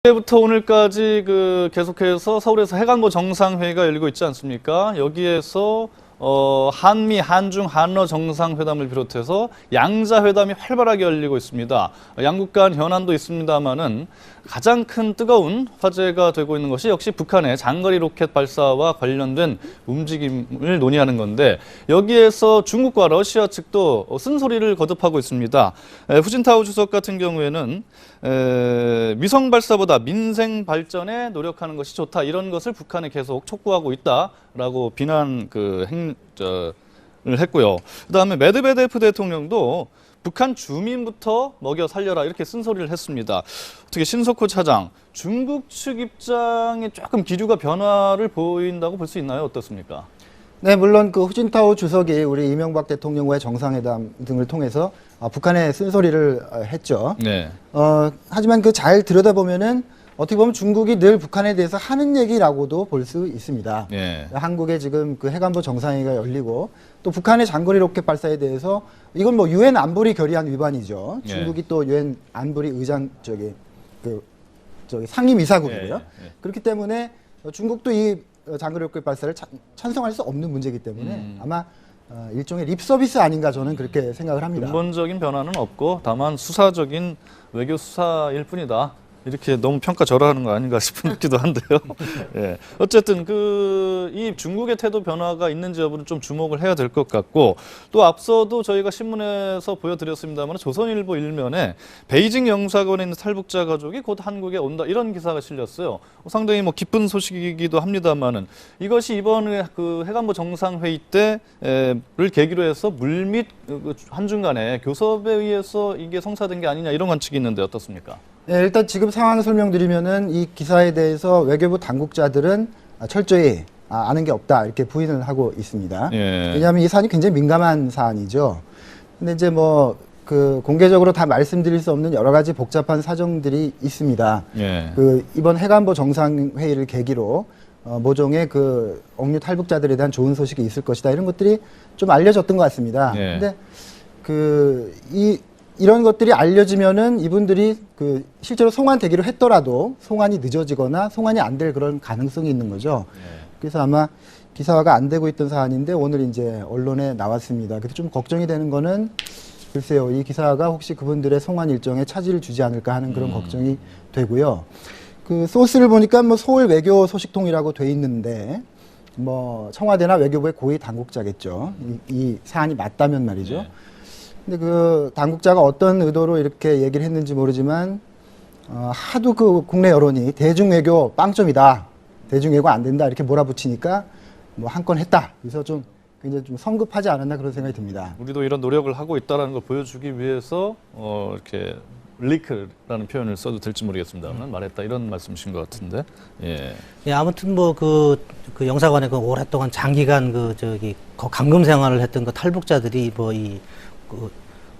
어제부터 오늘까지 계속해서 서울에서 해관보 정상회의가 열리고 있지 않습니까? 여기에서 한미, 한중, 한러 정상회담을 비롯해서 양자회담이 활발하게 열리고 있습니다. 양국 간 현안도 있습니다만은 가장 큰 뜨거운 화제가 되고 있는 것이 역시 북한의 장거리 로켓 발사와 관련된 움직임을 논의하는 건데, 여기에서 중국과 러시아 측도 쓴소리를 거듭하고 있습니다. 후진타오 주석 같은 경우에는 위성 발사보다 민생 발전에 노력하는 것이 좋다, 이런 것을 북한에 계속 촉구하고 있다라고 비난을 했고요. 그다음에 메드베데프 대통령도 북한 주민부터 먹여 살려라, 이렇게 쓴소리를 했습니다. 어떻게 신석호 차장, 중국 측 입장에 조금 기류가 변화를 보인다고 볼 수 있나요? 어떻습니까? 네, 물론 그 후진타오 주석이 우리 이명박 대통령과의 정상회담 등을 통해서 북한에 쓴소리를 했죠. 네. 하지만 그 잘 들여다보면은 어떻게 보면 중국이 늘 북한에 대해서 하는 얘기라고도 볼 수 있습니다. 네. 한국에 지금 그 해관보 정상회의가 열리고, 또 북한의 장거리 로켓 발사에 대해서 이건 뭐 유엔 안보리 결의안 위반이죠. 네. 중국이 또 유엔 안보리 의장 상임이사국이고요. 네. 그렇기 때문에 중국도 이 장거리 로켓 발사를 찬성할 수 없는 문제이기 때문에 아마 일종의 립 서비스 아닌가, 저는 그렇게 생각을 합니다. 근본적인 변화는 없고 다만 수사적인 외교 수사일 뿐이다, 이렇게 너무 평가절하하는 거 아닌가 싶기도 한데요. 예. 어쨌든 이 중국의 태도 변화가 있는지 여부는 좀 주목을 해야 될 것 같고, 또 앞서도 저희가 신문에서 보여드렸습니다만 조선일보 일면에 베이징 영사관에 있는 탈북자 가족이 곧 한국에 온다, 이런 기사가 실렸어요. 상당히 기쁜 소식이기도 합니다만은, 이것이 이번에 그 해관보 정상회의 때를 계기로 해서 물밑 한중 간의 교섭에 의해서 이게 성사된 게 아니냐, 이런 관측이 있는데 어떻습니까? 네, 일단 지금 상황 설명드리면은 이 기사에 대해서 외교부 당국자들은 철저히 아는 게 없다, 이렇게 부인을 하고 있습니다. 예. 왜냐하면 이 사안이 굉장히 민감한 사안이죠. 근데 이제 공개적으로 다 말씀드릴 수 없는 여러 가지 복잡한 사정들이 있습니다. 예. 이번 해관보 정상회의를 계기로 모종의 억류 탈북자들에 대한 좋은 소식이 있을 것이다, 이런 것들이 좀 알려졌던 것 같습니다. 예. 근데 이런 것들이 알려지면은 이분들이 실제로 송환되기로 했더라도 송환이 늦어지거나 송환이 안 될 그런 가능성이 있는 거죠. 그래서 아마 기사화가 안 되고 있던 사안인데 오늘 이제 언론에 나왔습니다. 그래서 좀 걱정이 되는 거는, 글쎄요, 이 기사가 혹시 그분들의 송환 일정에 차질을 주지 않을까 하는 그런 걱정이 되고요. 소스를 보니까 서울 외교 소식통이라고 돼 있는데, 청와대나 외교부의 고위 당국자겠죠. 이 사안이 맞다면 말이죠. 네. 근데 당국자가 어떤 의도로 이렇게 얘기를 했는지 모르지만, 하도 국내 여론이 대중외교 빵점이다, 대중외교 안 된다, 이렇게 몰아붙이니까 한 건 했다. 그래서 굉장히 좀 성급하지 않았나, 그런 생각이 듭니다. 우리도 이런 노력을 하고 있다는 걸 보여주기 위해서 이렇게 리크라는 표현을 써도 될지 모르겠습니다만 말했다, 이런 말씀이신 것 같은데. 예. 예, 아무튼 그 영사관에 오랫동안 장기간 감금 생활을 했던 탈북자들이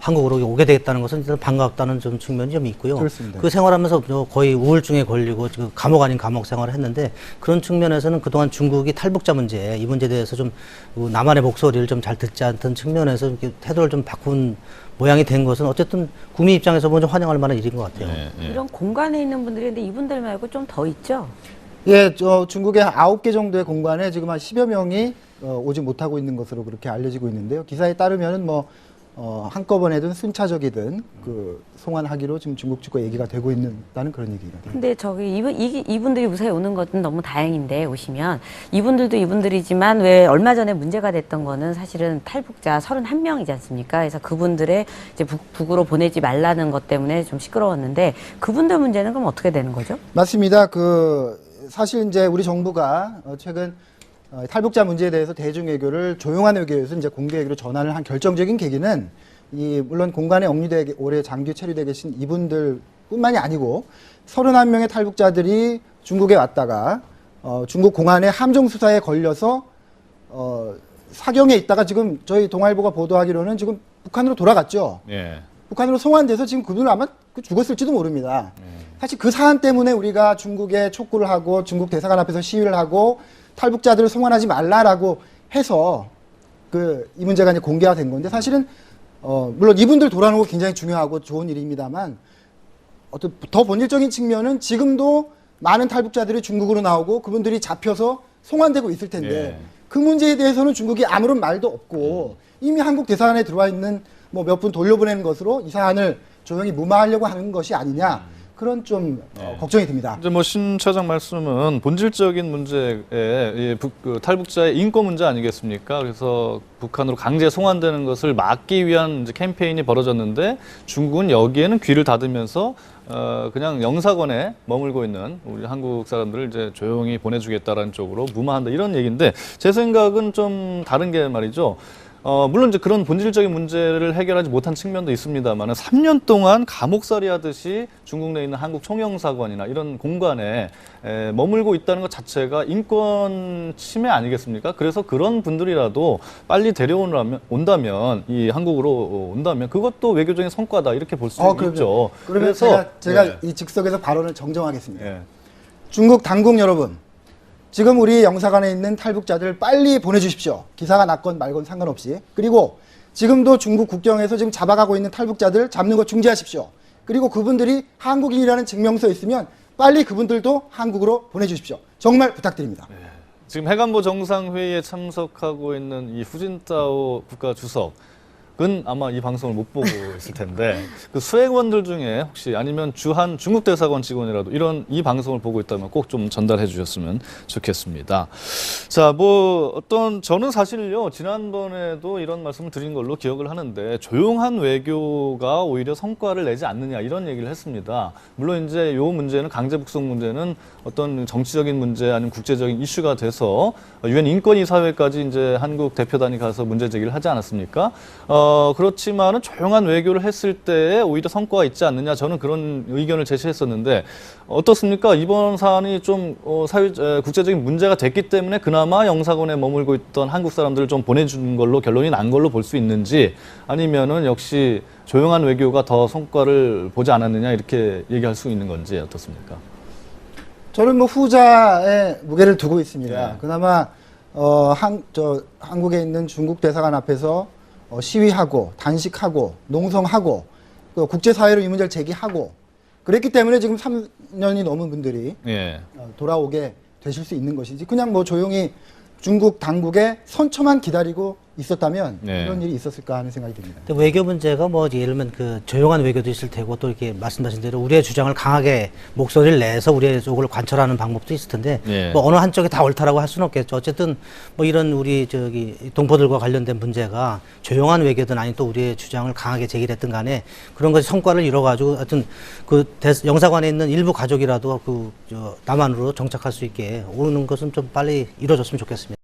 한국으로 오게 되겠다는 것은 일단 반갑다는 측면이 좀 있고요. 그렇습니다. 그 생활하면서 거의 우울증에 걸리고 감옥 아닌 감옥 생활을 했는데, 그런 측면에서는 그동안 중국이 탈북자 문제, 이 문제에 대해서 좀 나만의 목소리를 좀 잘 듣지 않던 측면에서 이렇게 태도를 좀 바꾼 모양이 된 것은 어쨌든 국민 입장에서 보면 좀 환영할 만한 일인 것 같아요. 예. 이런 공간에 있는 분들이, 근데 이분들 말고 좀 더 있죠? 예, 중국의 9개 정도의 공간에 지금 한 10여 명이 오지 못하고 있는 것으로 그렇게 알려지고 있는데요. 기사에 따르면은 한꺼번에든 순차적이든 송환하기로 지금 중국 측과 얘기가 되고 있다는 그런 얘기가 됩니다. 근데 이분들이 무사히 오는 것은 너무 다행인데, 오시면 이분들도 이분들이지만 왜 얼마 전에 문제가 됐던 거는 사실은 탈북자 31명이지 않습니까? 그래서 그분들의 이제 북으로 보내지 말라는 것 때문에 좀 시끄러웠는데, 그분들 문제는 그럼 어떻게 되는 거죠? 맞습니다. 사실 이제 우리 정부가 최근 탈북자 문제에 대해서 대중외교를 조용한 외교에서 이제 공개외교로 전환을 한 결정적인 계기는, 물론 공간에 억류돼 올해 장기 체류돼 계신 이분들뿐만이 아니고 31명의 탈북자들이 중국에 왔다가 중국 공안의 함정 수사에 걸려서 사경에 있다가 지금 저희 동아일보가 보도하기로는 지금 북한으로 돌아갔죠. 예. 북한으로 송환돼서 지금 그분은 아마 죽었을지도 모릅니다. 사실 그 사안 때문에 우리가 중국에 촉구를 하고 중국 대사관 앞에서 시위를 하고 탈북자들을 송환하지 말라라고 해서 이 문제가 이제 공개가 된 건데, 사실은 물론 이분들 돌아오는 거 굉장히 중요하고 좋은 일입니다만, 어떤 더 본질적인 측면은 지금도 많은 탈북자들이 중국으로 나오고 그분들이 잡혀서 송환되고 있을 텐데 예. 그 문제에 대해서는 중국이 아무런 말도 없고 이미 한국 대사관에 들어와 있는 뭐 몇 분 돌려보내는 것으로 이 사안을 조용히 무마하려고 하는 것이 아니냐 그런 좀 걱정이 듭니다. 이제 뭐 신 차장 말씀은 본질적인 문제에 그 탈북자의 인권 문제 아니겠습니까? 그래서 북한으로 강제 송환되는 것을 막기 위한 이제 캠페인이 벌어졌는데 중국은 여기에는 귀를 닫으면서 그냥 영사관에 머물고 있는 우리 한국 사람들을 이제 조용히 보내주겠다라는 쪽으로 무마한다 이런 얘기인데 제 생각은 좀 다른 게 말이죠. 물론 이제 그런 본질적인 문제를 해결하지 못한 측면도 있습니다만 3년 동안 감옥살이 하듯이 중국 내에 있는 한국 총영사관이나 이런 공간에 머물고 있다는 것 자체가 인권 침해 아니겠습니까? 그래서 그런 분들이라도 빨리 온다면 이 한국으로 온다면 그것도 외교적인 성과다 이렇게 볼 수 있죠. 그러면 제가 이 즉석에서 발언을 정정하겠습니다. 예. 중국 당국 여러분, 지금 우리 영사관에 있는 탈북자들 빨리 보내주십시오. 기사가 났건 말건 상관없이. 그리고 지금도 중국 국경에서 지금 잡아가고 있는 탈북자들 잡는 거 중지하십시오. 그리고 그분들이 한국인이라는 증명서 있으면 빨리 그분들도 한국으로 보내주십시오. 정말 부탁드립니다. 지금 해관보 정상회의에 참석하고 있는 이 후진타오 국가주석은 아마 이 방송을 못 보고 있을 텐데 그 수행원들 중에 혹시 아니면 주한 중국 대사관 직원이라도 이 방송을 보고 있다면 꼭 좀 전달해 주셨으면 좋겠습니다. 자, 저는 사실요 지난번에도 이런 말씀을 드린 걸로 기억을 하는데 조용한 외교가 오히려 성과를 내지 않느냐 이런 얘기를 했습니다. 물론 이제 요 문제는 강제 북송 문제는 어떤 정치적인 문제 아니면 국제적인 이슈가 돼서 유엔 인권이사회까지 이제 한국 대표단이 가서 문제 제기를 하지 않았습니까? 그렇지만은 조용한 외교를 했을 때에 오히려 성과가 있지 않느냐 저는 그런 의견을 제시했었는데 어떻습니까? 이번 사안이 좀 국제적인 문제가 됐기 때문에 그나마 영사관에 머물고 있던 한국 사람들을 좀 보내준 걸로 결론이 난 걸로 볼 수 있는지 아니면은 역시 조용한 외교가 더 성과를 보지 않았느냐 이렇게 얘기할 수 있는 건지 어떻습니까? 저는 뭐 후자에 무게를 두고 있습니다. 네. 그나마 한국에 있는 중국 대사관 앞에서 시위하고 단식하고 농성하고 또 국제사회로 이 문제를 제기하고 그랬기 때문에 지금 3년이 넘은 분들이 예. 돌아오게 되실 수 있는 것이지 그냥 뭐 조용히 중국 당국의 선처만 기다리고 있었다면 네. 이런 일이 있었을까 하는 생각이 듭니다. 근데 외교 문제가 뭐 예를 들면 그 조용한 외교도 있을 테고 또 이렇게 말씀하신 대로 우리의 주장을 강하게 목소리를 내서 우리의 쪽을 관철하는 방법도 있을 텐데 예. 뭐 어느 한쪽이 다 옳다라고 할 수는 없겠죠. 어쨌든 뭐 이런 우리 동포들과 관련된 문제가 조용한 외교든 아니 또 우리의 주장을 강하게 제기했든 간에 그런 것이 성과를 이뤄가지고 하여튼 그 영사관에 있는 일부 가족이라도 남한으로 정착할 수 있게 오는 것은 좀 빨리 이루어졌으면 좋겠습니다.